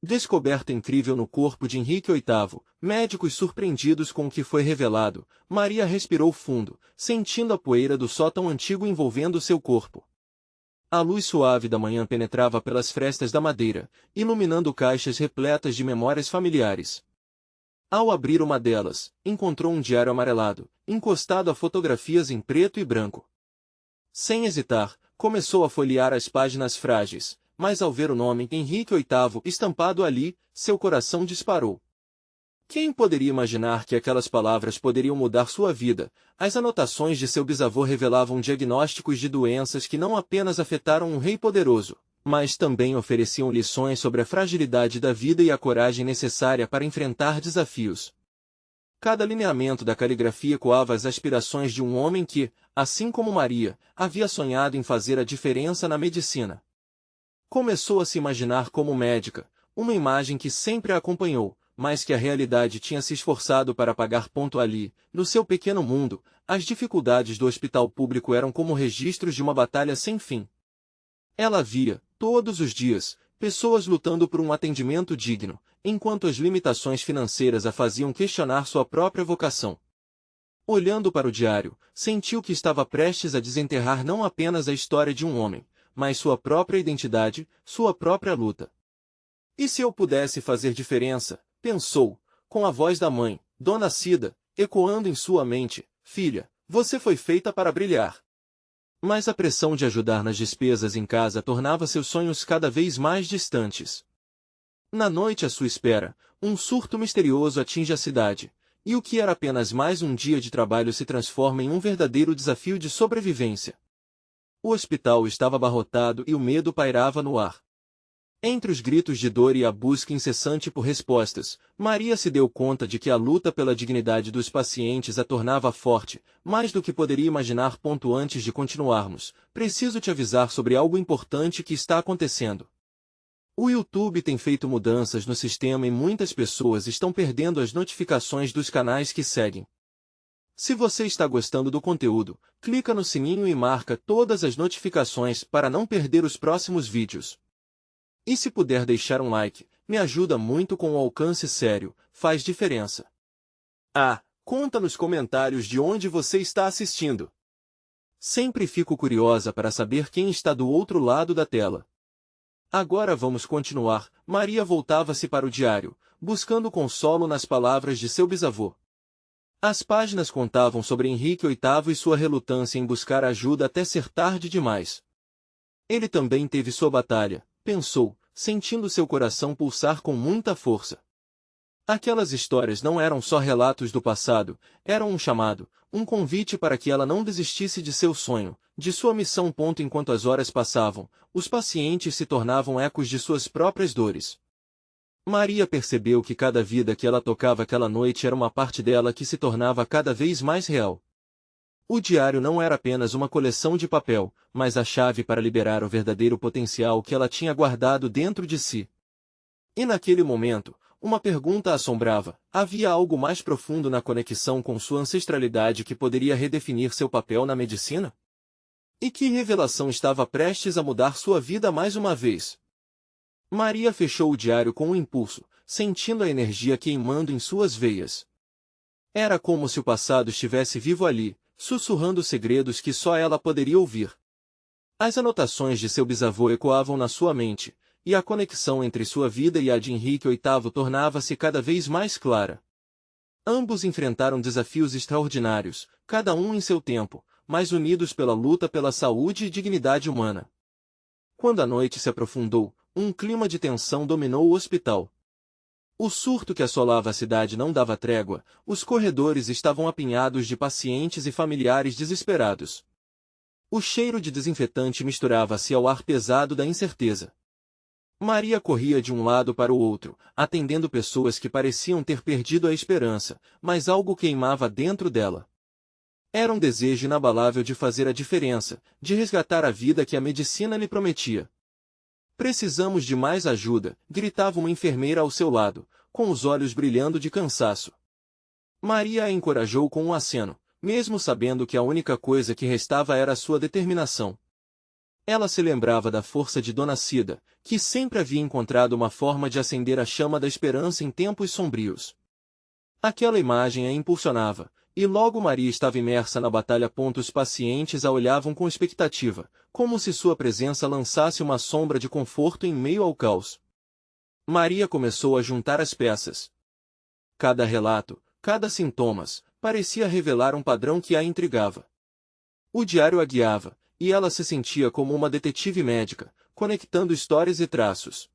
Descoberta incrível no corpo de Henrique VIII, médicos surpreendidos com o que foi revelado, Maria respirou fundo, sentindo a poeira do sótão antigo envolvendo seu corpo. A luz suave da manhã penetrava pelas frestas da madeira, iluminando caixas repletas de memórias familiares. Ao abrir uma delas, encontrou um diário amarelado, encostado a fotografias em preto e branco. Sem hesitar, começou a folhear as páginas frágeis, mas ao ver o nome Henrique VIII estampado ali, seu coração disparou. Quem poderia imaginar que aquelas palavras poderiam mudar sua vida? As anotações de seu bisavô revelavam diagnósticos de doenças que não apenas afetaram um rei poderoso, mas também ofereciam lições sobre a fragilidade da vida e a coragem necessária para enfrentar desafios. Cada lineamento da caligrafia ecoava as aspirações de um homem que, assim como Maria, havia sonhado em fazer a diferença na medicina. Começou a se imaginar como médica, uma imagem que sempre a acompanhou, mas que a realidade tinha se esforçado para apagar. Ali, no seu pequeno mundo, as dificuldades do hospital público eram como registros de uma batalha sem fim. Ela via, todos os dias, pessoas lutando por um atendimento digno, enquanto as limitações financeiras a faziam questionar sua própria vocação. Olhando para o diário, sentiu que estava prestes a desenterrar não apenas a história de um homem, mas sua própria identidade, sua própria luta. E se eu pudesse fazer diferença, pensou, com a voz da mãe, Dona Cida, ecoando em sua mente, filha, você foi feita para brilhar. Mas a pressão de ajudar nas despesas em casa tornava seus sonhos cada vez mais distantes. Na noite à sua espera, um surto misterioso atinge a cidade, e o que era apenas mais um dia de trabalho se transforma em um verdadeiro desafio de sobrevivência. O hospital estava abarrotado e o medo pairava no ar. Entre os gritos de dor e a busca incessante por respostas, Maria se deu conta de que a luta pela dignidade dos pacientes a tornava forte, mais do que poderia imaginar. Antes de continuarmos, preciso te avisar sobre algo importante que está acontecendo. O YouTube tem feito mudanças no sistema e muitas pessoas estão perdendo as notificações dos canais que seguem. Se você está gostando do conteúdo, clica no sininho e marca todas as notificações para não perder os próximos vídeos. E se puder deixar um like, me ajuda muito com o alcance sério, faz diferença. Conta nos comentários de onde você está assistindo. Sempre fico curiosa para saber quem está do outro lado da tela. Agora vamos continuar. Maria voltava-se para o diário, buscando consolo nas palavras de seu bisavô. As páginas contavam sobre Henrique VIII e sua relutância em buscar ajuda até ser tarde demais. Ele também teve sua batalha, pensou, sentindo seu coração pulsar com muita força. Aquelas histórias não eram só relatos do passado, eram um chamado, um convite para que ela não desistisse de seu sonho, de sua missão. Enquanto as horas passavam, os pacientes se tornavam ecos de suas próprias dores. Maria percebeu que cada vida que ela tocava aquela noite era uma parte dela que se tornava cada vez mais real. O diário não era apenas uma coleção de papel, mas a chave para liberar o verdadeiro potencial que ela tinha guardado dentro de si. E naquele momento, uma pergunta a assombrava: havia algo mais profundo na conexão com sua ancestralidade que poderia redefinir seu papel na medicina? E que revelação estava prestes a mudar sua vida mais uma vez? Maria fechou o diário com um impulso, sentindo a energia queimando em suas veias. Era como se o passado estivesse vivo ali, sussurrando segredos que só ela poderia ouvir. As anotações de seu bisavô ecoavam na sua mente, e a conexão entre sua vida e a de Henrique VIII tornava-se cada vez mais clara. Ambos enfrentaram desafios extraordinários, cada um em seu tempo, mas unidos pela luta pela saúde e dignidade humana. Quando a noite se aprofundou, um clima de tensão dominou o hospital. O surto que assolava a cidade não dava trégua, os corredores estavam apinhados de pacientes e familiares desesperados. O cheiro de desinfetante misturava-se ao ar pesado da incerteza. Maria corria de um lado para o outro, atendendo pessoas que pareciam ter perdido a esperança, mas algo queimava dentro dela. Era um desejo inabalável de fazer a diferença, de resgatar a vida que a medicina lhe prometia. Precisamos de mais ajuda, gritava uma enfermeira ao seu lado, com os olhos brilhando de cansaço. Maria a encorajou com um aceno, mesmo sabendo que a única coisa que restava era a sua determinação. Ela se lembrava da força de Dona Cida, que sempre havia encontrado uma forma de acender a chama da esperança em tempos sombrios. Aquela imagem a impulsionava, e logo Maria estava imersa na batalha. Os pacientes a olhavam com expectativa, como se sua presença lançasse uma sombra de conforto em meio ao caos. Maria começou a juntar as peças. Cada relato, cada sintomas, parecia revelar um padrão que a intrigava. O diário a guiava, e ela se sentia como uma detetive médica, conectando histórias e traços.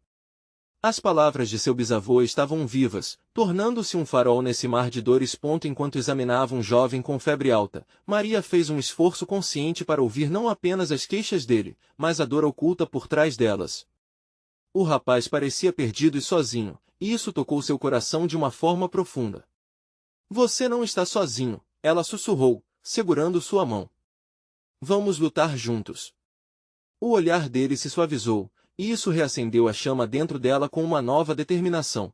As palavras de seu bisavô estavam vivas, tornando-se um farol nesse mar de dores. Enquanto examinava um jovem com febre alta, Maria fez um esforço consciente para ouvir não apenas as queixas dele, mas a dor oculta por trás delas. O rapaz parecia perdido e sozinho, e isso tocou seu coração de uma forma profunda. Você não está sozinho, ela sussurrou, segurando sua mão. Vamos lutar juntos. O olhar dele se suavizou, e isso reacendeu a chama dentro dela com uma nova determinação.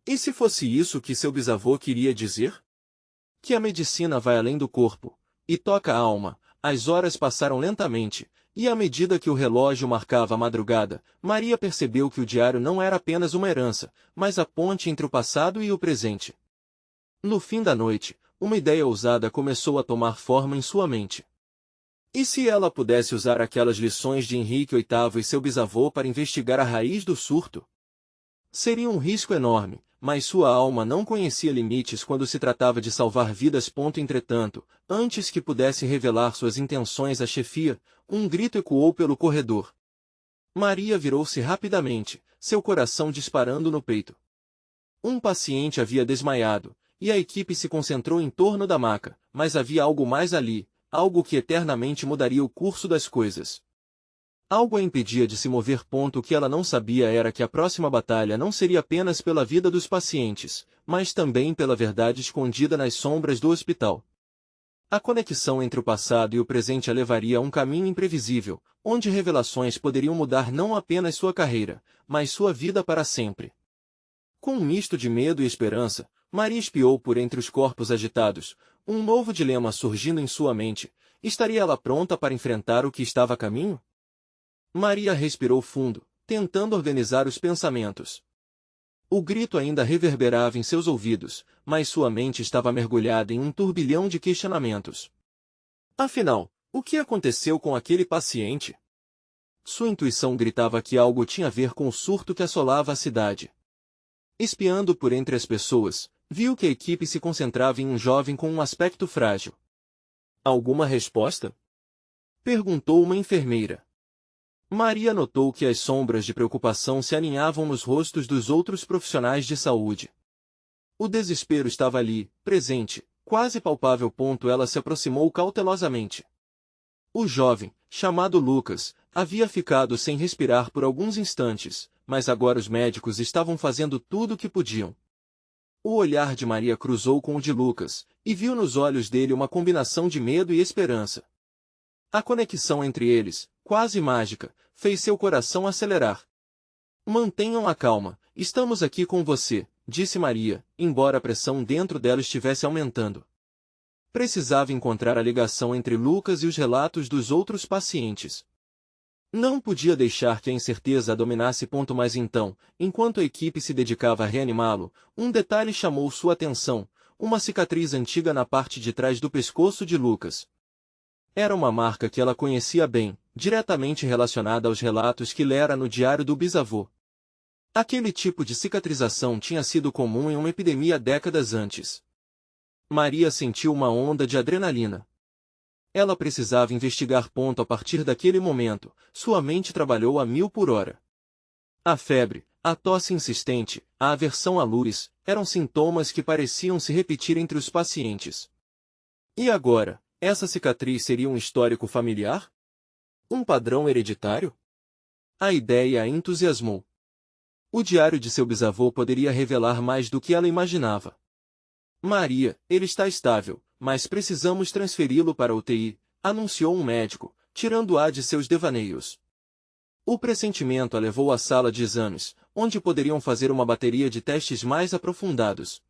E se fosse isso que seu bisavô queria dizer? Que a medicina vai além do corpo, e toca a alma. As horas passaram lentamente, e à medida que o relógio marcava a madrugada, Maria percebeu que o diário não era apenas uma herança, mas a ponte entre o passado e o presente. No fim da noite, uma ideia ousada começou a tomar forma em sua mente. E se ela pudesse usar aquelas lições de Henrique VIII e seu bisavô para investigar a raiz do surto? Seria um risco enorme, mas sua alma não conhecia limites quando se tratava de salvar vidas. Entretanto, antes que pudesse revelar suas intenções à chefia, um grito ecoou pelo corredor. Maria virou-se rapidamente, seu coração disparando no peito. Um paciente havia desmaiado, e a equipe se concentrou em torno da maca, mas havia algo mais ali. Algo que eternamente mudaria o curso das coisas. Algo a impedia de se mover. O que ela não sabia era que a próxima batalha não seria apenas pela vida dos pacientes, mas também pela verdade escondida nas sombras do hospital. A conexão entre o passado e o presente a levaria a um caminho imprevisível, onde revelações poderiam mudar não apenas sua carreira, mas sua vida para sempre. Com um misto de medo e esperança, Maria espiou por entre os corpos agitados, um novo dilema surgindo em sua mente. Estaria ela pronta para enfrentar o que estava a caminho? Maria respirou fundo, tentando organizar os pensamentos. O grito ainda reverberava em seus ouvidos, mas sua mente estava mergulhada em um turbilhão de questionamentos. Afinal, o que aconteceu com aquele paciente? Sua intuição gritava que algo tinha a ver com o surto que assolava a cidade. Espiando por entre as pessoas, viu que a equipe se concentrava em um jovem com um aspecto frágil. Alguma resposta? Perguntou uma enfermeira. Maria notou que as sombras de preocupação se aninhavam nos rostos dos outros profissionais de saúde. O desespero estava ali, presente, quase palpável. Ela se aproximou cautelosamente. O jovem, chamado Lucas, havia ficado sem respirar por alguns instantes, mas agora os médicos estavam fazendo tudo o que podiam. O olhar de Maria cruzou com o de Lucas, e viu nos olhos dele uma combinação de medo e esperança. A conexão entre eles, quase mágica, fez seu coração acelerar. Mantenham a calma, estamos aqui com você, disse Maria, embora a pressão dentro dela estivesse aumentando. Precisava encontrar a ligação entre Lucas e os relatos dos outros pacientes. Não podia deixar que a incerteza a dominasse. Mas então, enquanto a equipe se dedicava a reanimá-lo, um detalhe chamou sua atenção, uma cicatriz antiga na parte de trás do pescoço de Lucas. Era uma marca que ela conhecia bem, diretamente relacionada aos relatos que lera no diário do bisavô. Aquele tipo de cicatrização tinha sido comum em uma epidemia décadas antes. Maria sentiu uma onda de adrenalina. Ela precisava investigar. A partir daquele momento, sua mente trabalhou a 1000 por hora. A febre, a tosse insistente, a aversão à luz, eram sintomas que pareciam se repetir entre os pacientes. E agora, essa cicatriz seria um histórico familiar? Um padrão hereditário? A ideia a entusiasmou. O diário de seu bisavô poderia revelar mais do que ela imaginava. Maria, ele está estável, mas precisamos transferi-lo para a UTI, anunciou um médico, tirando-a de seus devaneios. O pressentimento a levou à sala de exames, onde poderiam fazer uma bateria de testes mais aprofundados.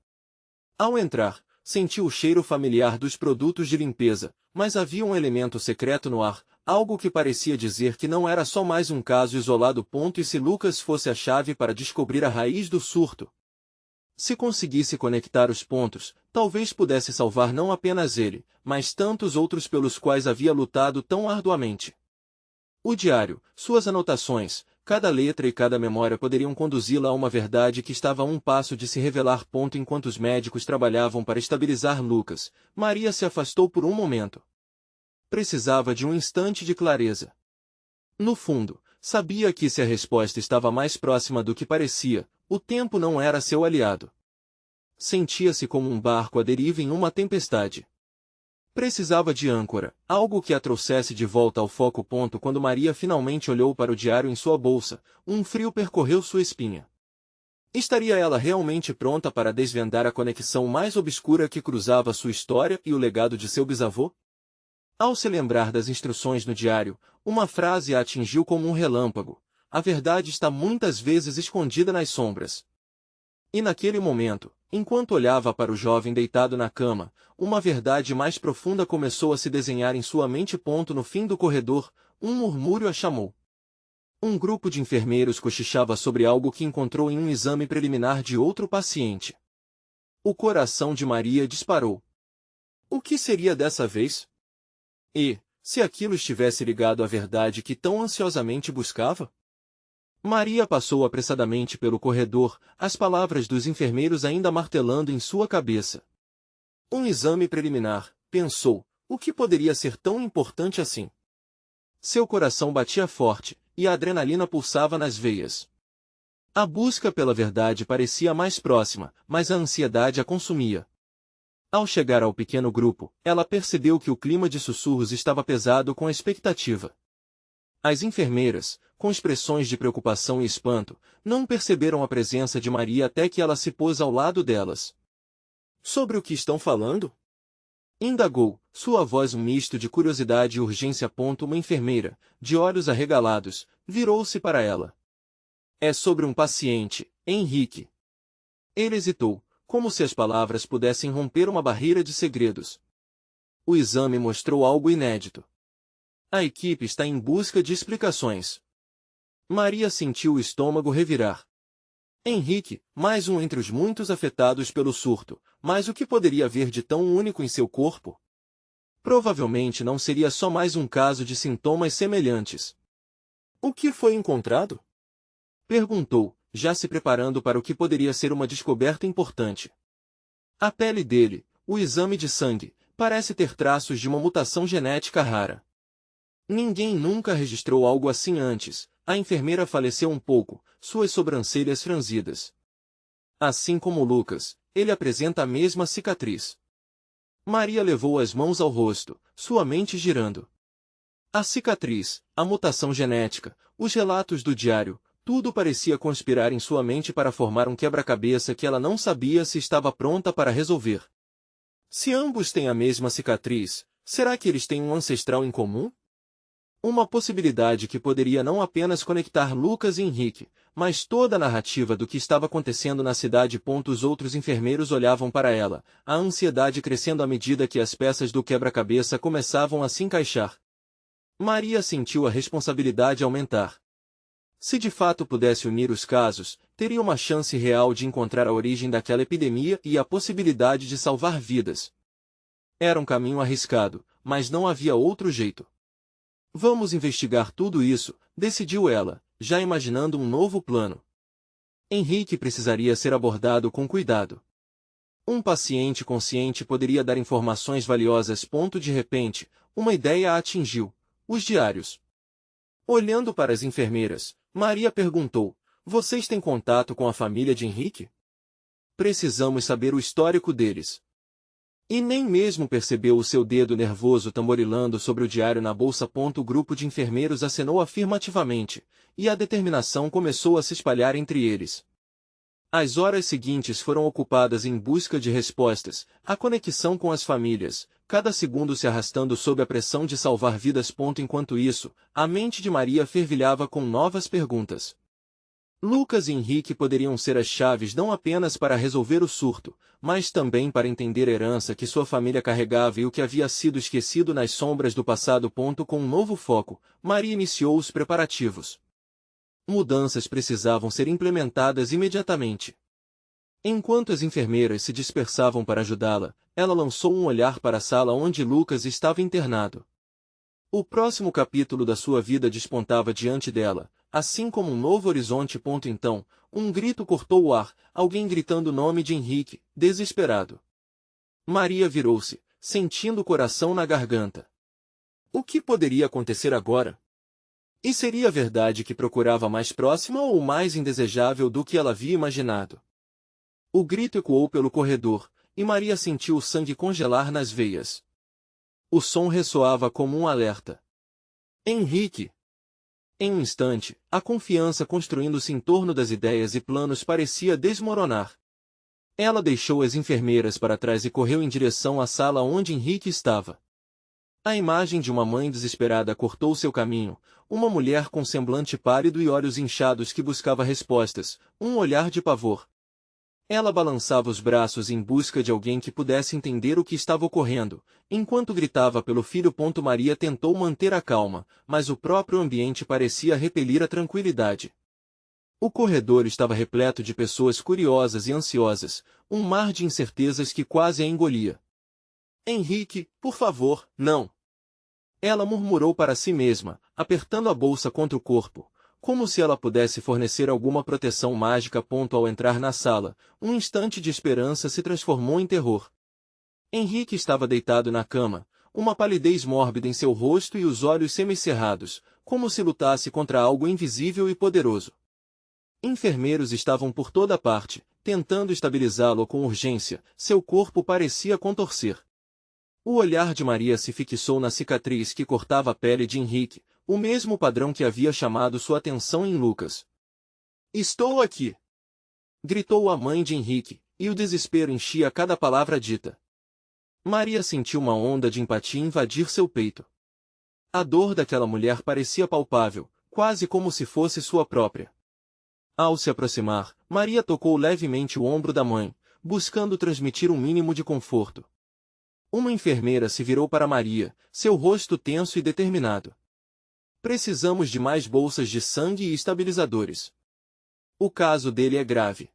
Ao entrar, sentiu o cheiro familiar dos produtos de limpeza, mas havia um elemento secreto no ar, algo que parecia dizer que não era só mais um caso isolado. E se Lucas fosse a chave para descobrir a raiz do surto? Se conseguisse conectar os pontos, talvez pudesse salvar não apenas ele, mas tantos outros pelos quais havia lutado tão arduamente. O diário, suas anotações, cada letra e cada memória poderiam conduzi-la a uma verdade que estava a um passo de se revelar. Enquanto os médicos trabalhavam para estabilizar Lucas, Maria se afastou por um momento. Precisava de um instante de clareza. No fundo, sabia que se a resposta estava mais próxima do que parecia, o tempo não era seu aliado. Sentia-se como um barco à deriva em uma tempestade. Precisava de âncora, algo que a trouxesse de volta ao foco. Quando Maria finalmente olhou para o diário em sua bolsa, um frio percorreu sua espinha. Estaria ela realmente pronta para desvendar a conexão mais obscura que cruzava sua história e o legado de seu bisavô? Ao se lembrar das instruções no diário, uma frase a atingiu como um relâmpago: a verdade está muitas vezes escondida nas sombras. E naquele momento, enquanto olhava para o jovem deitado na cama, uma verdade mais profunda começou a se desenhar em sua mente. No fim do corredor, um murmúrio a chamou. Um grupo de enfermeiros cochichava sobre algo que encontrou em um exame preliminar de outro paciente. O coração de Maria disparou. O que seria dessa vez? E, se aquilo estivesse ligado à verdade que tão ansiosamente buscava? Maria passou apressadamente pelo corredor, as palavras dos enfermeiros ainda martelando em sua cabeça. Um exame preliminar, pensou, o que poderia ser tão importante assim? Seu coração batia forte, e a adrenalina pulsava nas veias. A busca pela verdade parecia mais próxima, mas a ansiedade a consumia. Ao chegar ao pequeno grupo, ela percebeu que o clima de sussurros estava pesado com a expectativa. As enfermeiras, com expressões de preocupação e espanto, não perceberam a presença de Maria até que ela se pôs ao lado delas. Sobre o que estão falando? Indagou, sua voz um misto de curiosidade e urgência. Uma enfermeira, de olhos arregalados, virou-se para ela. É sobre um paciente, Henrique. Ele hesitou, como se as palavras pudessem romper uma barreira de segredos. O exame mostrou algo inédito. A equipe está em busca de explicações. Maria sentiu o estômago revirar. Henrique, mais um entre os muitos afetados pelo surto, mas o que poderia haver de tão único em seu corpo? Provavelmente não seria só mais um caso de sintomas semelhantes. O que foi encontrado? Perguntou, já se preparando para o que poderia ser uma descoberta importante. A pele dele, o exame de sangue, parece ter traços de uma mutação genética rara. Ninguém nunca registrou algo assim antes. A enfermeira faleceu um pouco, suas sobrancelhas franzidas. Assim como Lucas, ele apresenta a mesma cicatriz. Maria levou as mãos ao rosto, sua mente girando. A cicatriz, a mutação genética, os relatos do diário, tudo parecia conspirar em sua mente para formar um quebra-cabeça que ela não sabia se estava pronta para resolver. Se ambos têm a mesma cicatriz, será que eles têm um ancestral em comum? Uma possibilidade que poderia não apenas conectar Lucas e Henrique, mas toda a narrativa do que estava acontecendo na cidade. Os outros enfermeiros olhavam para ela, a ansiedade crescendo à medida que as peças do quebra-cabeça começavam a se encaixar. Maria sentiu a responsabilidade aumentar. Se de fato pudesse unir os casos, teria uma chance real de encontrar a origem daquela epidemia e a possibilidade de salvar vidas. Era um caminho arriscado, mas não havia outro jeito. Vamos investigar tudo isso, decidiu ela, já imaginando um novo plano. Henrique precisaria ser abordado com cuidado. Um paciente consciente poderia dar informações valiosas. De repente, uma ideia a atingiu: os diários. Olhando para as enfermeiras, Maria perguntou: vocês têm contato com a família de Henrique? Precisamos saber o histórico deles. E nem mesmo percebeu o seu dedo nervoso tamborilando sobre o diário na bolsa. O grupo de enfermeiros acenou afirmativamente, e a determinação começou a se espalhar entre eles. As horas seguintes foram ocupadas em busca de respostas, a conexão com as famílias, cada segundo se arrastando sob a pressão de salvar vidas. Enquanto isso, a mente de Maria fervilhava com novas perguntas. Lucas e Henrique poderiam ser as chaves não apenas para resolver o surto, mas também para entender a herança que sua família carregava e o que havia sido esquecido nas sombras do passado. Com um novo foco, Maria iniciou os preparativos. Mudanças precisavam ser implementadas imediatamente. Enquanto as enfermeiras se dispersavam para ajudá-la, ela lançou um olhar para a sala onde Lucas estava internado. O próximo capítulo da sua vida despontava diante dela, assim como um novo horizonte. Então, um grito cortou o ar, alguém gritando o nome de Henrique, desesperado. Maria virou-se, sentindo o coração na garganta. O que poderia acontecer agora? E seria verdade que procurava mais próxima ou mais indesejável do que ela havia imaginado? O grito ecoou pelo corredor, e Maria sentiu o sangue congelar nas veias. O som ressoava como um alerta. Henrique! Em um instante, a confiança construindo-se em torno das ideias e planos parecia desmoronar. Ela deixou as enfermeiras para trás e correu em direção à sala onde Henrique estava. A imagem de uma mãe desesperada cortou seu caminho, uma mulher com semblante pálido e olhos inchados que buscava respostas, um olhar de pavor. Ela balançava os braços em busca de alguém que pudesse entender o que estava ocorrendo, enquanto gritava pelo filho. Maria tentou manter a calma, mas o próprio ambiente parecia repelir a tranquilidade. O corredor estava repleto de pessoas curiosas e ansiosas, um mar de incertezas que quase a engolia. Henrique, por favor, não! Ela murmurou para si mesma, apertando a bolsa contra o corpo, como se ela pudesse fornecer alguma proteção mágica. Ao entrar na sala, um instante de esperança se transformou em terror. Henrique estava deitado na cama, uma palidez mórbida em seu rosto e os olhos semicerrados, como se lutasse contra algo invisível e poderoso. Enfermeiros estavam por toda parte, tentando estabilizá-lo com urgência, seu corpo parecia contorcer. O olhar de Maria se fixou na cicatriz que cortava a pele de Henrique, o mesmo padrão que havia chamado sua atenção em Lucas. "Estou aqui!" gritou a mãe de Henrique, e o desespero enchia cada palavra dita. Maria sentiu uma onda de empatia invadir seu peito. A dor daquela mulher parecia palpável, quase como se fosse sua própria. Ao se aproximar, Maria tocou levemente o ombro da mãe, buscando transmitir um mínimo de conforto. Uma enfermeira se virou para Maria, seu rosto tenso e determinado. "Precisamos de mais bolsas de sangue e estabilizadores. O caso dele é grave.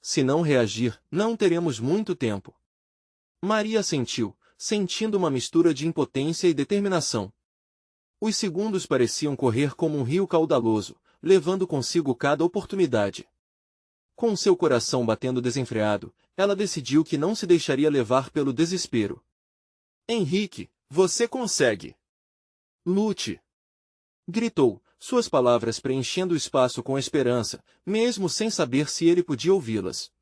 Se não reagir, não teremos muito tempo." Maria sentiu, sentindo uma mistura de impotência e determinação. Os segundos pareciam correr como um rio caudaloso, levando consigo cada oportunidade. Com seu coração batendo desenfreado, ela decidiu que não se deixaria levar pelo desespero. "Henrique, você consegue! Lute!" gritou, suas palavras preenchendo o espaço com esperança, mesmo sem saber se ele podia ouvi-las.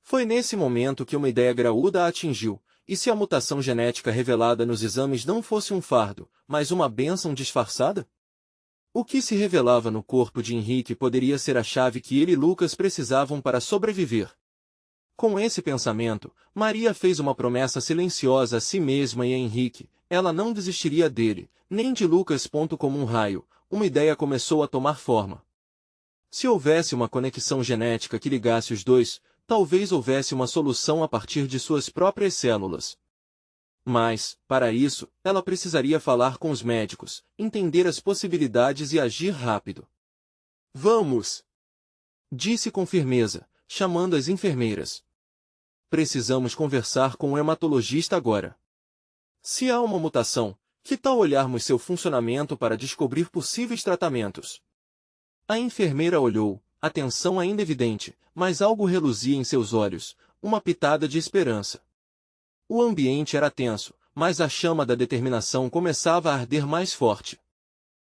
Foi nesse momento que uma ideia graúda a atingiu, e se a mutação genética revelada nos exames não fosse um fardo, mas uma bênção disfarçada? O que se revelava no corpo de Henrique poderia ser a chave que ele e Lucas precisavam para sobreviver. Com esse pensamento, Maria fez uma promessa silenciosa a si mesma e a Henrique: ela não desistiria dele, nem de Lucas. Como um raio, uma ideia começou a tomar forma. Se houvesse uma conexão genética que ligasse os dois, talvez houvesse uma solução a partir de suas próprias células. Mas, para isso, ela precisaria falar com os médicos, entender as possibilidades e agir rápido. "Vamos!" disse com firmeza, chamando as enfermeiras. "Precisamos conversar com o hematologista agora. Se há uma mutação, que tal olharmos seu funcionamento para descobrir possíveis tratamentos?" A enfermeira olhou, a tensão ainda evidente, mas algo reluzia em seus olhos, uma pitada de esperança. O ambiente era tenso, mas a chama da determinação começava a arder mais forte.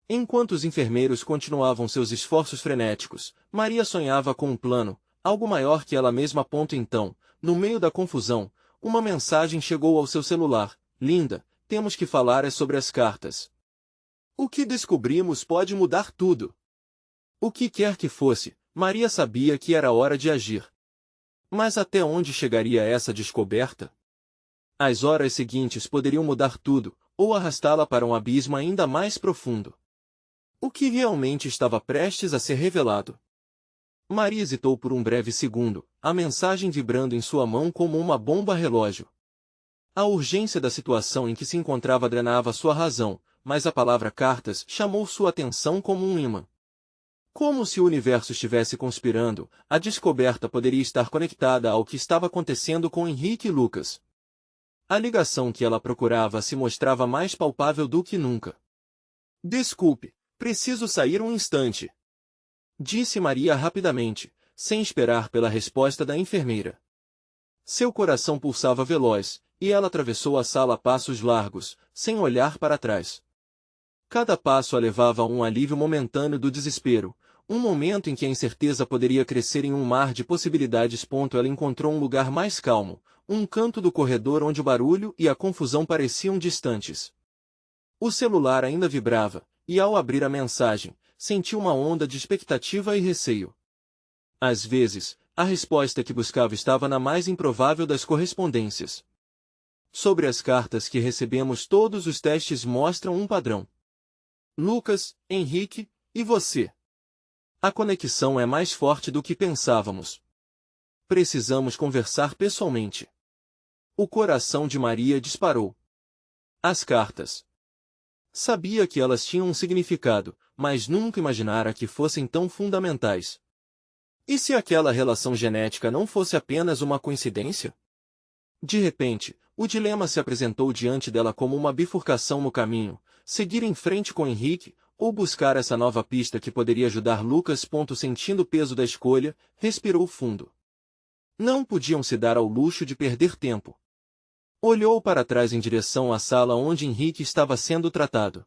Enquanto os enfermeiros continuavam seus esforços frenéticos, Maria sonhava com um plano, algo maior que ela mesma. Então, no meio da confusão, uma mensagem chegou ao seu celular: "Linda, temos que falar sobre as cartas. O que descobrimos pode mudar tudo." O que quer que fosse, Maria sabia que era hora de agir. Mas até onde chegaria essa descoberta? As horas seguintes poderiam mudar tudo, ou arrastá-la para um abismo ainda mais profundo. O que realmente estava prestes a ser revelado? Maria hesitou por um breve segundo, a mensagem vibrando em sua mão como uma bomba relógio. A urgência da situação em que se encontrava drenava sua razão, mas a palavra cartas chamou sua atenção como um imã. Como se o universo estivesse conspirando, a descoberta poderia estar conectada ao que estava acontecendo com Henrique e Lucas. A ligação que ela procurava se mostrava mais palpável do que nunca. Desculpe, preciso sair um instante, disse Maria rapidamente, sem esperar pela resposta da enfermeira. Seu coração pulsava veloz, e ela atravessou a sala a passos largos, sem olhar para trás. Cada passo a levava a um alívio momentâneo do desespero, um momento em que a incerteza poderia crescer em um mar de possibilidades. Ela encontrou um lugar mais calmo, um canto do corredor onde o barulho e a confusão pareciam distantes. O celular ainda vibrava, e ao abrir a mensagem, sentiu uma onda de expectativa e receio. Às vezes, a resposta que buscava estava na mais improvável das correspondências. Sobre as cartas que recebemos, todos os testes mostram um padrão. Lucas, Henrique, e você. A conexão é mais forte do que pensávamos. Precisamos conversar pessoalmente. O coração de Maria disparou. As cartas. Sabia que elas tinham um significado, mas nunca imaginara que fossem tão fundamentais. E se aquela relação genética não fosse apenas uma coincidência? De repente, o dilema se apresentou diante dela como uma bifurcação no caminho: seguir em frente com Henrique, ou buscar essa nova pista que poderia ajudar Lucas. Sentindo o peso da escolha, respirou fundo. Não podiam se dar ao luxo de perder tempo. Olhou para trás em direção à sala onde Henrique estava sendo tratado.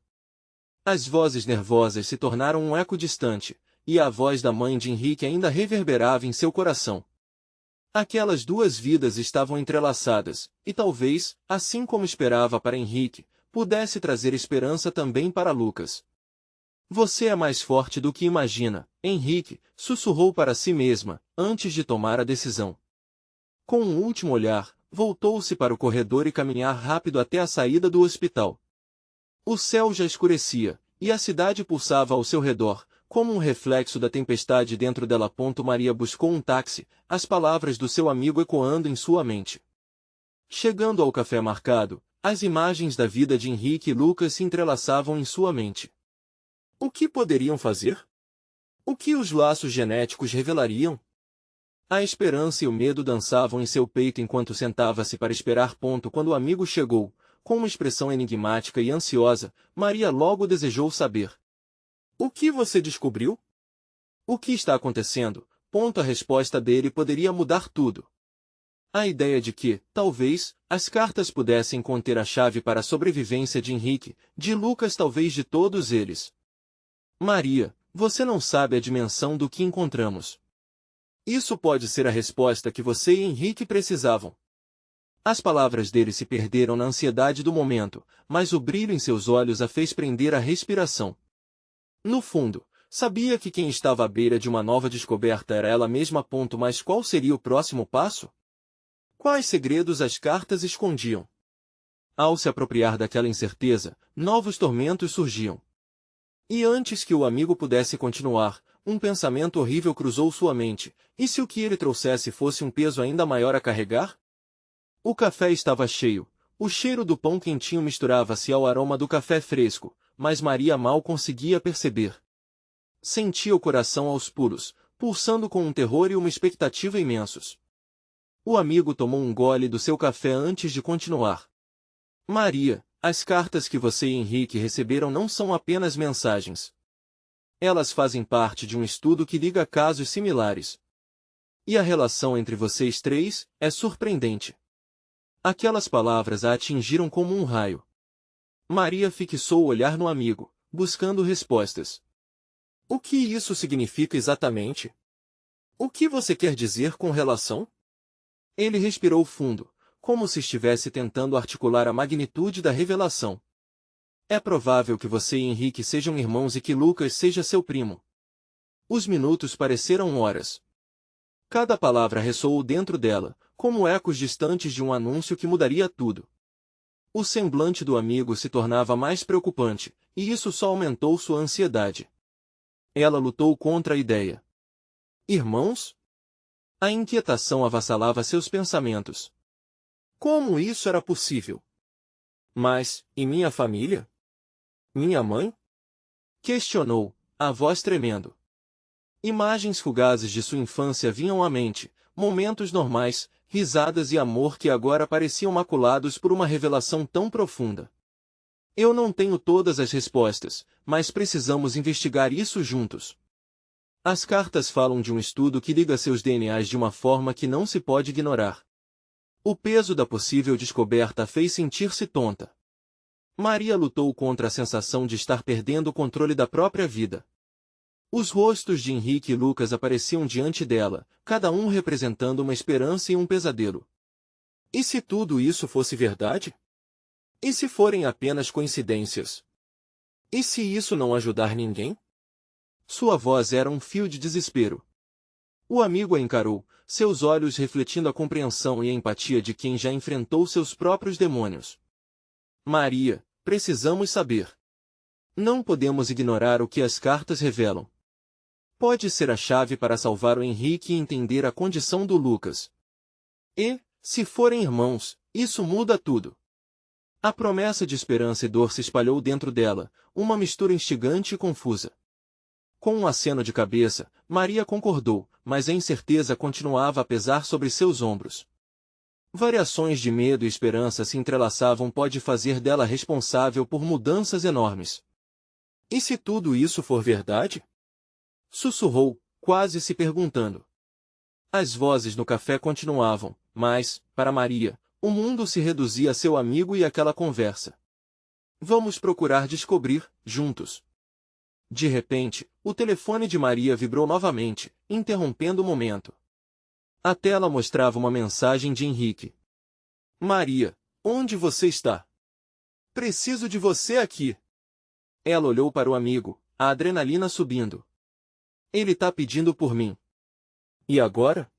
As vozes nervosas se tornaram um eco distante, e a voz da mãe de Henrique ainda reverberava em seu coração. Aquelas duas vidas estavam entrelaçadas, e talvez, assim como esperava para Henrique, pudesse trazer esperança também para Lucas. Você é mais forte do que imagina, Henrique, sussurrou para si mesma, antes de tomar a decisão. Com um último olhar, voltou-se para o corredor e caminhar rápido até a saída do hospital. O céu já escurecia, e a cidade pulsava ao seu redor, como um reflexo da tempestade dentro dela. Maria buscou um táxi, as palavras do seu amigo ecoando em sua mente. Chegando ao café marcado, as imagens da vida de Henrique e Lucas se entrelaçavam em sua mente. O que poderiam fazer? O que os laços genéticos revelariam? A esperança e o medo dançavam em seu peito enquanto sentava-se para esperar. Quando o amigo chegou, com uma expressão enigmática e ansiosa, Maria logo desejou saber. O que você descobriu? O que está acontecendo? A resposta dele poderia mudar tudo. A ideia de que, talvez, as cartas pudessem conter a chave para a sobrevivência de Henrique, de Lucas, talvez de todos eles. Maria, você não sabe a dimensão do que encontramos. Isso pode ser a resposta que você e Henrique precisavam. As palavras dele se perderam na ansiedade do momento, mas o brilho em seus olhos a fez prender a respiração. No fundo, sabia que quem estava à beira de uma nova descoberta era ela mesma. Mas qual seria o próximo passo? Quais segredos as cartas escondiam? Ao se apropriar daquela incerteza, novos tormentos surgiam. E antes que o amigo pudesse continuar, um pensamento horrível cruzou sua mente: e se o que ele trouxesse fosse um peso ainda maior a carregar? O café estava cheio, o cheiro do pão quentinho misturava-se ao aroma do café fresco, mas Maria mal conseguia perceber. Sentia o coração aos pulos, pulsando com um terror e uma expectativa imensos. O amigo tomou um gole do seu café antes de continuar. Maria, as cartas que você e Henrique receberam não são apenas mensagens. Elas fazem parte de um estudo que liga casos similares. E a relação entre vocês três é surpreendente. Aquelas palavras a atingiram como um raio. Maria fixou o olhar no amigo, buscando respostas. O que isso significa exatamente? O que você quer dizer com relação? Ele respirou fundo, como se estivesse tentando articular a magnitude da revelação. É provável que você e Henrique sejam irmãos e que Lucas seja seu primo. Os minutos pareceram horas. Cada palavra ressoou dentro dela, como ecos distantes de um anúncio que mudaria tudo. O semblante do amigo se tornava mais preocupante, e isso só aumentou sua ansiedade. Ela lutou contra a ideia. Irmãos? A inquietação avassalava seus pensamentos. Como isso era possível? Mas, e minha família? Minha mãe? Questionou, a voz tremendo. Imagens fugazes de sua infância vinham à mente, momentos normais, risadas e amor que agora pareciam maculados por uma revelação tão profunda. Eu não tenho todas as respostas, mas precisamos investigar isso juntos. As cartas falam de um estudo que liga seus DNAs de uma forma que não se pode ignorar. O peso da possível descoberta a fez sentir-se tonta. Maria lutou contra a sensação de estar perdendo o controle da própria vida. Os rostos de Henrique e Lucas apareciam diante dela, cada um representando uma esperança e um pesadelo. E se tudo isso fosse verdade? E se forem apenas coincidências? E se isso não ajudar ninguém? Sua voz era um fio de desespero. O amigo a encarou, seus olhos refletindo a compreensão e a empatia de quem já enfrentou seus próprios demônios. Maria, precisamos saber. Não podemos ignorar o que as cartas revelam. Pode ser a chave para salvar o Henrique e entender a condição do Lucas. E, se forem irmãos, isso muda tudo. A promessa de esperança e dor se espalhou dentro dela, uma mistura instigante e confusa. Com um aceno de cabeça, Maria concordou, mas a incerteza continuava a pesar sobre seus ombros. Variações de medo e esperança se entrelaçavam, pode fazer dela responsável por mudanças enormes. E se tudo isso for verdade? Sussurrou, quase se perguntando. As vozes no café continuavam, mas, para Maria, o mundo se reduzia a seu amigo e aquela conversa. Vamos procurar descobrir, juntos. De repente, o telefone de Maria vibrou novamente, interrompendo o momento. A tela mostrava uma mensagem de Henrique. Maria, onde você está? Preciso de você aqui. Ela olhou para o amigo, a adrenalina subindo. Ele tá pedindo por mim. E agora?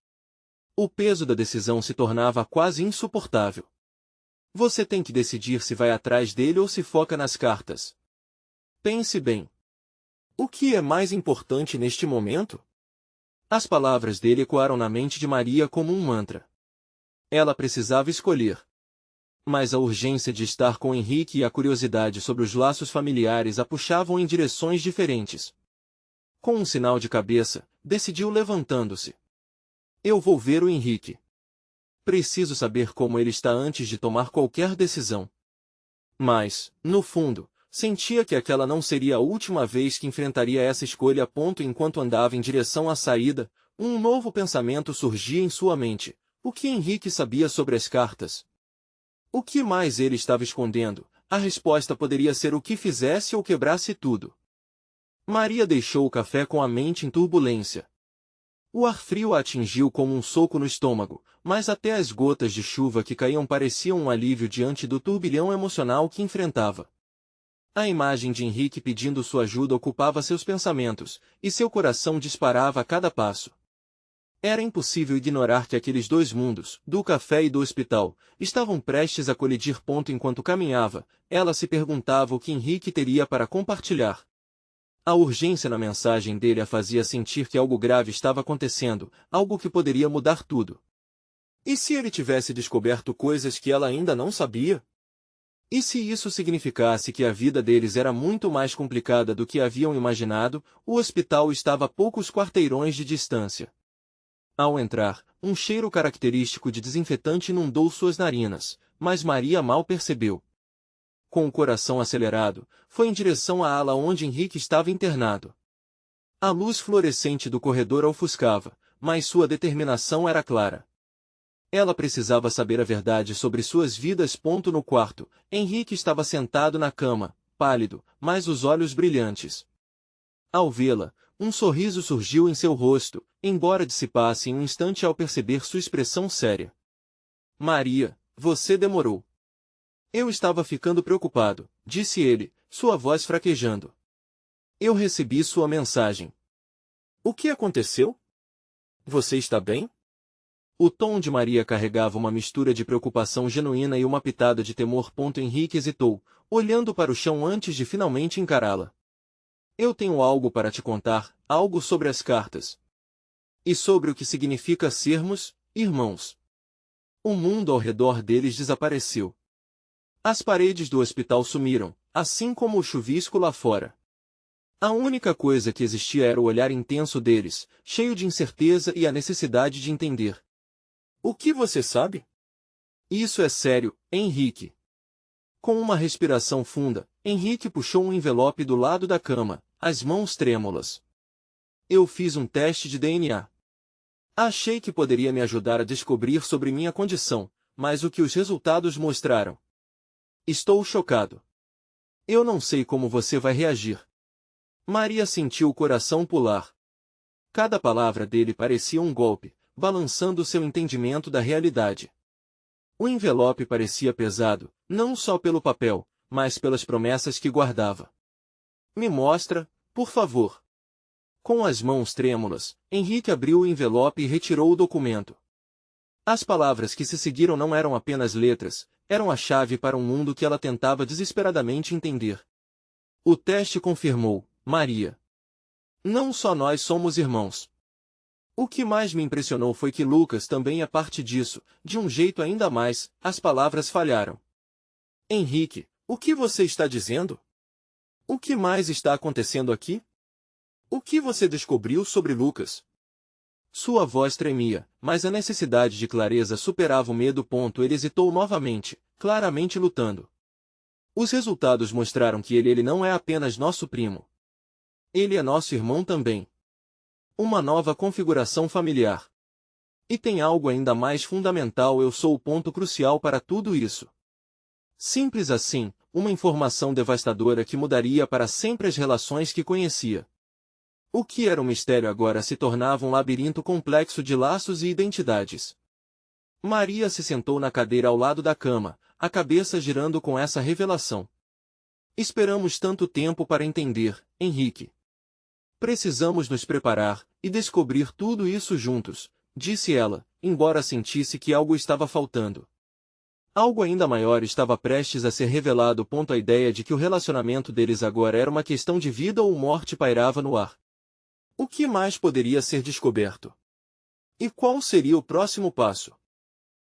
O peso da decisão se tornava quase insuportável. Você tem que decidir se vai atrás dele ou se foca nas cartas. Pense bem. O que é mais importante neste momento? As palavras dele ecoaram na mente de Maria como um mantra. Ela precisava escolher. Mas a urgência de estar com Henrique e a curiosidade sobre os laços familiares a puxavam em direções diferentes. Com um sinal de cabeça, decidiu levantando-se. Eu vou ver o Henrique. Preciso saber como ele está antes de tomar qualquer decisão. Mas, no fundo, sentia que aquela não seria a última vez que enfrentaria essa escolha. Enquanto andava em direção à saída, um novo pensamento surgia em sua mente. O que Henrique sabia sobre as cartas? O que mais ele estava escondendo? A resposta poderia ser o que fizesse ou quebrasse tudo. Maria deixou o café com a mente em turbulência. O ar frio a atingiu como um soco no estômago, mas até as gotas de chuva que caíam pareciam um alívio diante do turbilhão emocional que enfrentava. A imagem de Henrique pedindo sua ajuda ocupava seus pensamentos, e seu coração disparava a cada passo. Era impossível ignorar que aqueles dois mundos, do café e do hospital, estavam prestes a colidir. Enquanto caminhava, ela se perguntava o que Henrique teria para compartilhar. A urgência na mensagem dele a fazia sentir que algo grave estava acontecendo, algo que poderia mudar tudo. E se ele tivesse descoberto coisas que ela ainda não sabia? E se isso significasse que a vida deles era muito mais complicada do que haviam imaginado? O hospital estava a poucos quarteirões de distância. Ao entrar, um cheiro característico de desinfetante inundou suas narinas, mas Maria mal percebeu. Com o coração acelerado, foi em direção à ala onde Henrique estava internado. A luz fluorescente do corredor a ofuscava, mas sua determinação era clara. Ela precisava saber a verdade sobre suas vidas. No quarto, Henrique estava sentado na cama, pálido, mas os olhos brilhantes. Ao vê-la, um sorriso surgiu em seu rosto, embora dissipasse em um instante ao perceber sua expressão séria. Maria, você demorou. Eu estava ficando preocupado, disse ele, sua voz fraquejando. Eu recebi sua mensagem. O que aconteceu? Você está bem? O tom de Maria carregava uma mistura de preocupação genuína e uma pitada de temor. Henrique hesitou, olhando para o chão antes de finalmente encará-la. Eu tenho algo para te contar, algo sobre as cartas. E sobre o que significa sermos irmãos. O mundo ao redor deles desapareceu. As paredes do hospital sumiram, assim como o chuvisco lá fora. A única coisa que existia era o olhar intenso deles, cheio de incerteza e a necessidade de entender. O que você sabe? Isso é sério, Henrique. Com uma respiração funda, Henrique puxou um envelope do lado da cama, as mãos trêmulas. Eu fiz um teste de DNA. Achei que poderia me ajudar a descobrir sobre minha condição, mas o que os resultados mostraram? Estou chocado. Eu não sei como você vai reagir. Maria sentiu o coração pular. Cada palavra dele parecia um golpe, balançando seu entendimento da realidade. O envelope parecia pesado, não só pelo papel, mas pelas promessas que guardava. Me mostra, por favor. Com as mãos trêmulas, Henrique abriu o envelope e retirou o documento. As palavras que se seguiram não eram apenas letras, eram a chave para um mundo que ela tentava desesperadamente entender. O teste confirmou, Maria. Não só nós somos irmãos. O que mais me impressionou foi que Lucas também é parte disso, de um jeito ainda mais, as palavras falharam. Henrique, o que você está dizendo? O que mais está acontecendo aqui? O que você descobriu sobre Lucas? Sua voz tremia, mas a necessidade de clareza superava o medo. Ele hesitou novamente, claramente lutando. Os resultados mostraram que ele não é apenas nosso primo. Ele é nosso irmão também. Uma nova configuração familiar. E tem algo ainda mais fundamental: eu sou o ponto crucial para tudo isso. Simples assim, uma informação devastadora que mudaria para sempre as relações que conhecia. O que era um mistério agora se tornava um labirinto complexo de laços e identidades. Maria se sentou na cadeira ao lado da cama, a cabeça girando com essa revelação. Esperamos tanto tempo para entender, Henrique. Precisamos nos preparar e descobrir tudo isso juntos, disse ela, embora sentisse que algo estava faltando. Algo ainda maior estava prestes a ser revelado. A ideia de que o relacionamento deles agora era uma questão de vida ou morte pairava no ar. O que mais poderia ser descoberto? E qual seria o próximo passo?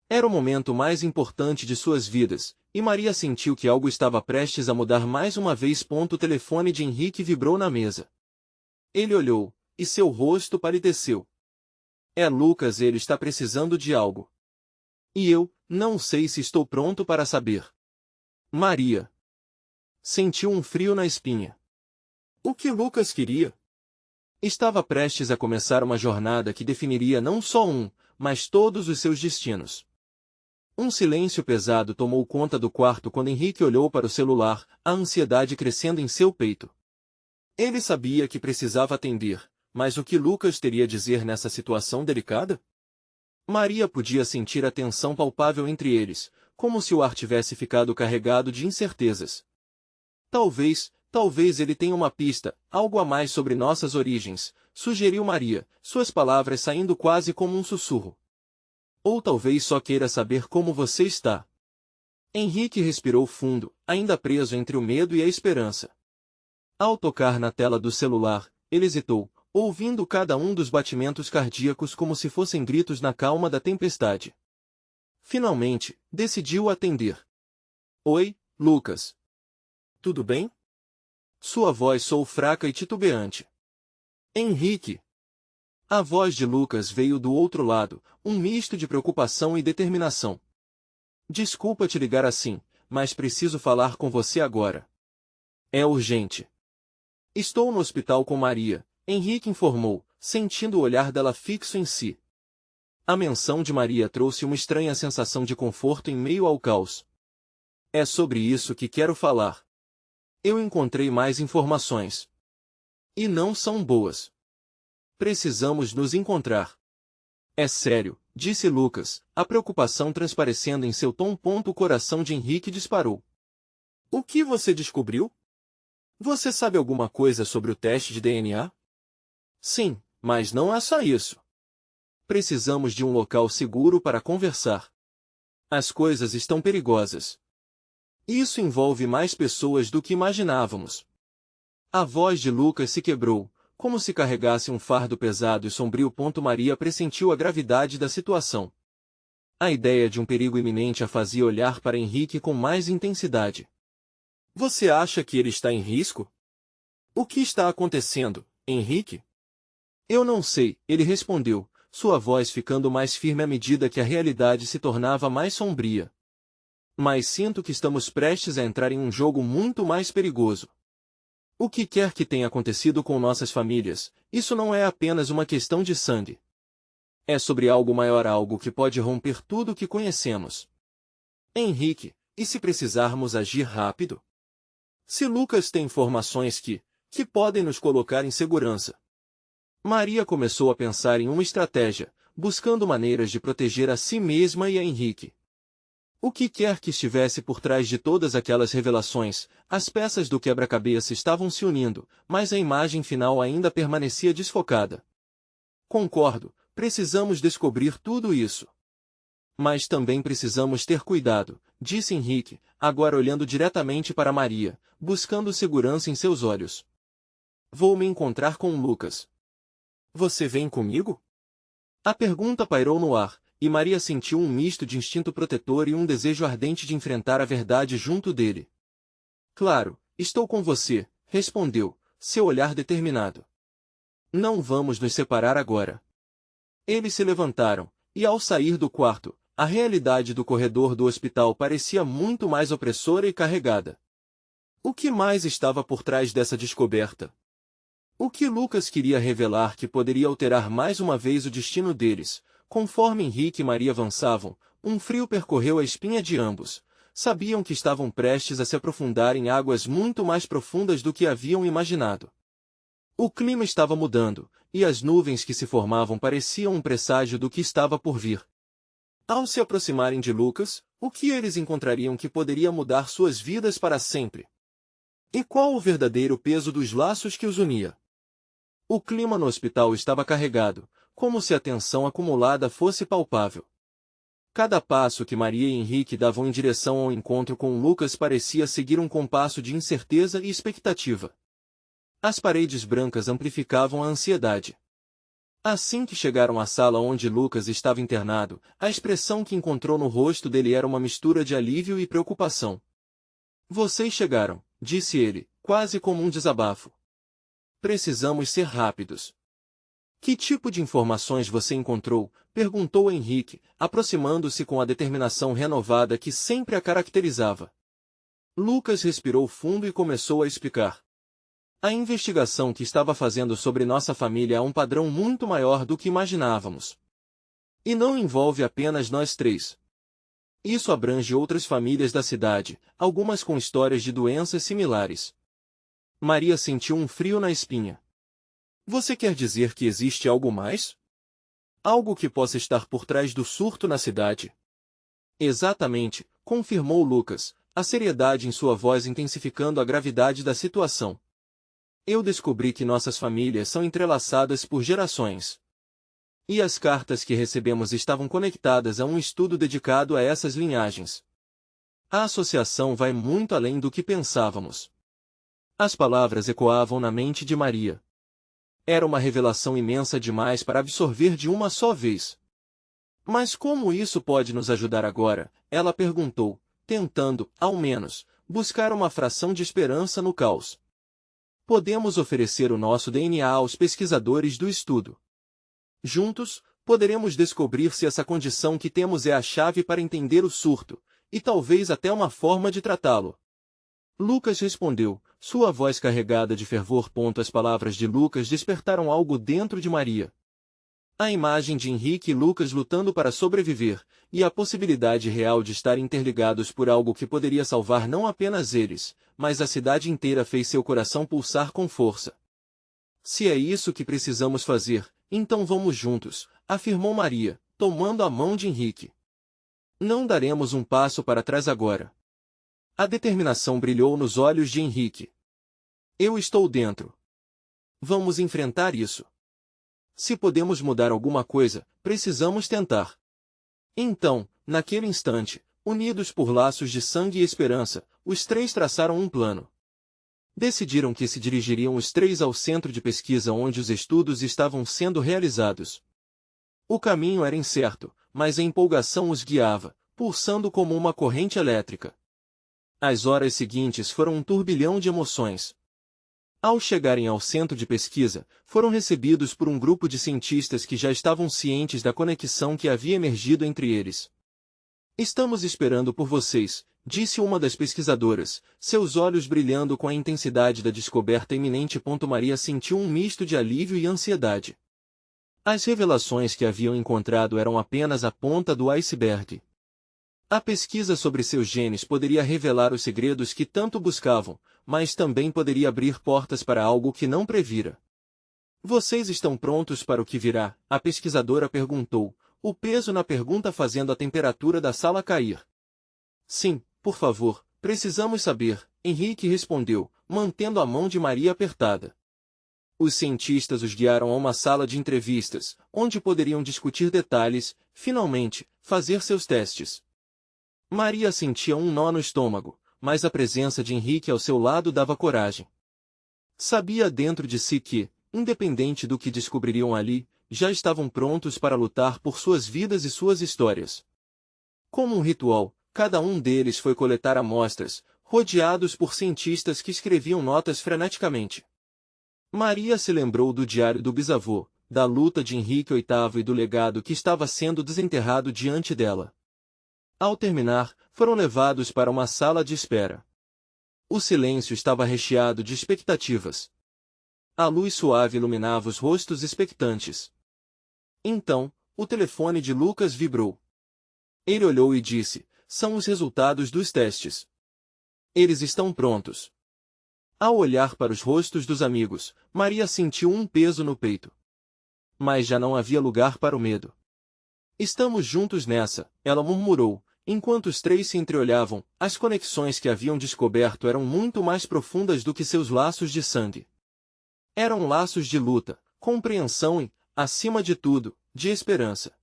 Era o momento mais importante de suas vidas, e Maria sentiu que algo estava prestes a mudar mais uma vez. O telefone de Henrique vibrou na mesa. Ele olhou, e seu rosto palideceu. É Lucas, ele está precisando de algo. E eu, não sei se estou pronto para saber. Maria sentiu um frio na espinha. O que Lucas queria? Estava prestes a começar uma jornada que definiria não só mas todos os seus destinos. Um silêncio pesado tomou conta do quarto quando Henrique olhou para o celular, a ansiedade crescendo em seu peito. Ele sabia que precisava atender, mas o que Lucas teria a dizer nessa situação delicada? Maria podia sentir a tensão palpável entre eles, como se o ar tivesse ficado carregado de incertezas. Talvez ele tenha uma pista, algo a mais sobre nossas origens, sugeriu Maria, suas palavras saindo quase como um sussurro. Ou talvez só queira saber como você está. Henrique respirou fundo, ainda preso entre o medo e a esperança. Ao tocar na tela do celular, ele hesitou, ouvindo cada um dos batimentos cardíacos como se fossem gritos na calma da tempestade. Finalmente, decidiu atender. Oi, Lucas. Tudo bem? Sua voz soou fraca e titubeante. Henrique. A voz de Lucas veio do outro lado, um misto de preocupação e determinação. Desculpa te ligar assim, mas preciso falar com você agora. É urgente. Estou no hospital com Maria, Henrique informou, sentindo o olhar dela fixo em si. A menção de Maria trouxe uma estranha sensação de conforto em meio ao caos. É sobre isso que quero falar. Eu encontrei mais informações. E não são boas. Precisamos nos encontrar. É sério, disse Lucas, a preocupação transparecendo em seu tom. O coração de Henrique disparou. O que você descobriu? Você sabe alguma coisa sobre o teste de DNA? Sim, mas não é só isso. Precisamos de um local seguro para conversar. As coisas estão perigosas. Isso envolve mais pessoas do que imaginávamos. A voz de Lucas se quebrou, como se carregasse um fardo pesado e sombrio. Maria pressentiu a gravidade da situação. A ideia de um perigo iminente a fazia olhar para Henrique com mais intensidade. Você acha que ele está em risco? O que está acontecendo, Henrique? Eu não sei, ele respondeu, sua voz ficando mais firme à medida que a realidade se tornava mais sombria. Mas sinto que estamos prestes a entrar em um jogo muito mais perigoso. O que quer que tenha acontecido com nossas famílias, isso não é apenas uma questão de sangue. É sobre algo maior, algo que pode romper tudo o que conhecemos. Henrique, e se precisarmos agir rápido? Se Lucas tem informações que podem nos colocar em segurança. Maria começou a pensar em uma estratégia, buscando maneiras de proteger a si mesma e a Henrique. O que quer que estivesse por trás de todas aquelas revelações, as peças do quebra-cabeça estavam se unindo, mas a imagem final ainda permanecia desfocada. Concordo, precisamos descobrir tudo isso. Mas também precisamos ter cuidado, disse Henrique, agora olhando diretamente para Maria, buscando segurança em seus olhos. Vou me encontrar com Lucas. Você vem comigo? A pergunta pairou no ar, e Maria sentiu um misto de instinto protetor e um desejo ardente de enfrentar a verdade junto dele. Claro, estou com você, respondeu, seu olhar determinado. Não vamos nos separar agora. Eles se levantaram, e ao sair do quarto, a realidade do corredor do hospital parecia muito mais opressora e carregada. O que mais estava por trás dessa descoberta? O que Lucas queria revelar que poderia alterar mais uma vez o destino deles? Conforme Henrique e Maria avançavam, um frio percorreu a espinha de ambos. Sabiam que estavam prestes a se aprofundar em águas muito mais profundas do que haviam imaginado. O clima estava mudando, e as nuvens que se formavam pareciam um presságio do que estava por vir. Ao se aproximarem de Lucas, o que eles encontrariam que poderia mudar suas vidas para sempre? E qual o verdadeiro peso dos laços que os unia? O clima no hospital estava carregado, como se a tensão acumulada fosse palpável. Cada passo que Maria e Henrique davam em direção ao encontro com Lucas parecia seguir um compasso de incerteza e expectativa. As paredes brancas amplificavam a ansiedade. Assim que chegaram à sala onde Lucas estava internado, a expressão que encontrou no rosto dele era uma mistura de alívio e preocupação. Vocês chegaram, disse ele, quase como um desabafo. Precisamos ser rápidos. Que tipo de informações você encontrou? Perguntou Henrique, aproximando-se com a determinação renovada que sempre a caracterizava. Lucas respirou fundo e começou a explicar. A investigação que estava fazendo sobre nossa família é um padrão muito maior do que imaginávamos. E não envolve apenas nós três. Isso abrange outras famílias da cidade, algumas com histórias de doenças similares. Maria sentiu um frio na espinha. Você quer dizer que existe algo mais? Algo que possa estar por trás do surto na cidade? Exatamente, confirmou Lucas, a seriedade em sua voz intensificando a gravidade da situação. Eu descobri que nossas famílias são entrelaçadas por gerações. E as cartas que recebemos estavam conectadas a um estudo dedicado a essas linhagens. A associação vai muito além do que pensávamos. As palavras ecoavam na mente de Maria. Era uma revelação imensa demais para absorver de uma só vez. Mas como isso pode nos ajudar agora? Ela perguntou, tentando, ao menos, buscar uma fração de esperança no caos. Podemos oferecer o nosso DNA aos pesquisadores do estudo. Juntos, poderemos descobrir se essa condição que temos é a chave para entender o surto, e talvez até uma forma de tratá-lo. Lucas respondeu, sua voz carregada de fervor. As palavras de Lucas despertaram algo dentro de Maria. A imagem de Henrique e Lucas lutando para sobreviver, e a possibilidade real de estar interligados por algo que poderia salvar não apenas eles, mas a cidade inteira fez seu coração pulsar com força. Se é isso que precisamos fazer, então vamos juntos, afirmou Maria, tomando a mão de Henrique. Não daremos um passo para trás agora. A determinação brilhou nos olhos de Henrique. Eu estou dentro. Vamos enfrentar isso. Se podemos mudar alguma coisa, precisamos tentar. Então, naquele instante, unidos por laços de sangue e esperança, os três traçaram um plano. Decidiram que se dirigiriam os três ao centro de pesquisa onde os estudos estavam sendo realizados. O caminho era incerto, mas a empolgação os guiava, pulsando como uma corrente elétrica. As horas seguintes foram um turbilhão de emoções. Ao chegarem ao centro de pesquisa, foram recebidos por um grupo de cientistas que já estavam cientes da conexão que havia emergido entre eles. "Estamos esperando por vocês", disse uma das pesquisadoras, seus olhos brilhando com a intensidade da descoberta iminente. Maria sentiu um misto de alívio e ansiedade. As revelações que haviam encontrado eram apenas a ponta do iceberg. A pesquisa sobre seus genes poderia revelar os segredos que tanto buscavam, mas também poderia abrir portas para algo que não previra. "Vocês estão prontos para o que virá?", a pesquisadora perguntou, o peso na pergunta fazendo a temperatura da sala cair. "Sim, por favor, precisamos saber", Henrique respondeu, mantendo a mão de Maria apertada. Os cientistas os guiaram a uma sala de entrevistas, onde poderiam discutir detalhes, finalmente, fazer seus testes. Maria sentia um nó no estômago, mas a presença de Henrique ao seu lado dava coragem. Sabia dentro de si que, independente do que descobririam ali, já estavam prontos para lutar por suas vidas e suas histórias. Como um ritual, cada um deles foi coletar amostras, rodeados por cientistas que escreviam notas freneticamente. Maria se lembrou do diário do bisavô, da luta de Henrique VIII e do legado que estava sendo desenterrado diante dela. Ao terminar, foram levados para uma sala de espera. O silêncio estava recheado de expectativas. A luz suave iluminava os rostos expectantes. Então, o telefone de Lucas vibrou. Ele olhou e disse: "São os resultados dos testes. Eles estão prontos." Ao olhar para os rostos dos amigos, Maria sentiu um peso no peito. Mas já não havia lugar para o medo. "Estamos juntos nessa", ela murmurou, enquanto os três se entreolhavam. As conexões que haviam descoberto eram muito mais profundas do que seus laços de sangue. Eram laços de luta, compreensão e, acima de tudo, de esperança.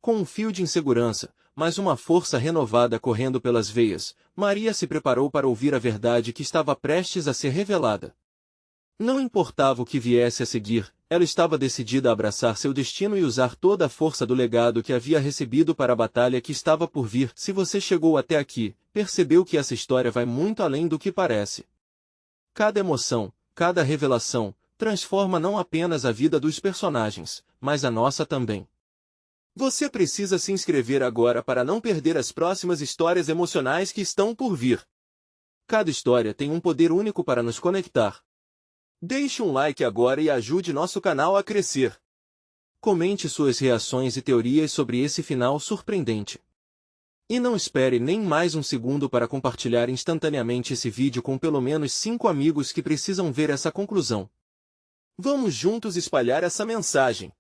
Com um fio de insegurança, mas uma força renovada correndo pelas veias, Maria se preparou para ouvir a verdade que estava prestes a ser revelada. Não importava o que viesse a seguir, ela estava decidida a abraçar seu destino e usar toda a força do legado que havia recebido para a batalha que estava por vir. Se você chegou até aqui, percebeu que essa história vai muito além do que parece. Cada emoção, cada revelação, transforma não apenas a vida dos personagens, mas a nossa também. Você precisa se inscrever agora para não perder as próximas histórias emocionais que estão por vir. Cada história tem um poder único para nos conectar. Deixe um like agora e ajude nosso canal a crescer. Comente suas reações e teorias sobre esse final surpreendente. E não espere nem mais um segundo para compartilhar instantaneamente esse vídeo com pelo menos 5 amigos que precisam ver essa conclusão. Vamos juntos espalhar essa mensagem.